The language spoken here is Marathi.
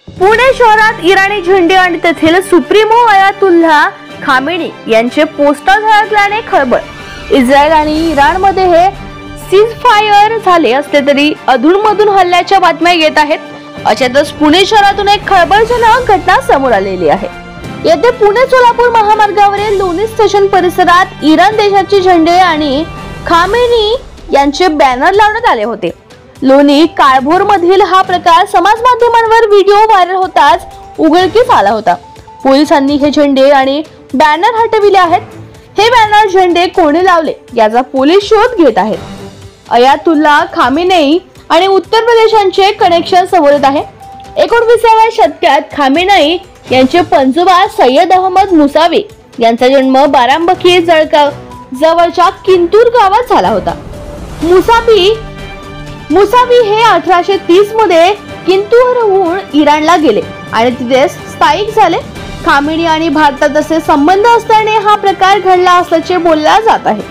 पुणे शहरात इराणी झेंडे आणि तेथील सुप्रीमो अयातुल्ला खामेनी यांचे पोस्टर झळकल्याने खळबळ। इस्रायल आणि इराणमध्ये हे सीज फायर झाले असले तरी अधूनमधून हल्ल्याच्या बातम्या येत आहेत। अशातच पुणे शहरातून एक खळबळजनक घटना समोर आलेली आहे। येथे पुणे सोलापूर महामार्गावरील लोणी स्टेशन परिसरात इराण देशाचे झेंडे आणि खामेनी यांचे बॅनर लावण्यात आले होते। लोणी काळभोर मधील हा प्रकार समाज माध्यमांवर व्हिडिओ व्हायरल होताच उघडकीस आला होता। पोलिसांनी हे झेंडे आणि बॅनर हटविले आहेत। हे बॅनर झेंडे कोणी लावले याचा पोलीस शोध घेत आहेत। अयातुल्ला खामेनी आणि उत्तर प्रदेशांचे कनेक्शन समोर येत आहे। 19व्या शतकात खामेनी यांचे पणजोबा सय्यद अहमद मुसावी यांचा जन्म बारामबकी जवळच्या किंतूर गावात झाला होता। मुसावी हे 1830 मध्ये किंतूरहून इराणला गेले आणि तिथे स्थायिक झाले। खामेनी आणि भारतात असे संबंध असल्याने हा प्रकार घडला असल्याचे बोलला जात आहे।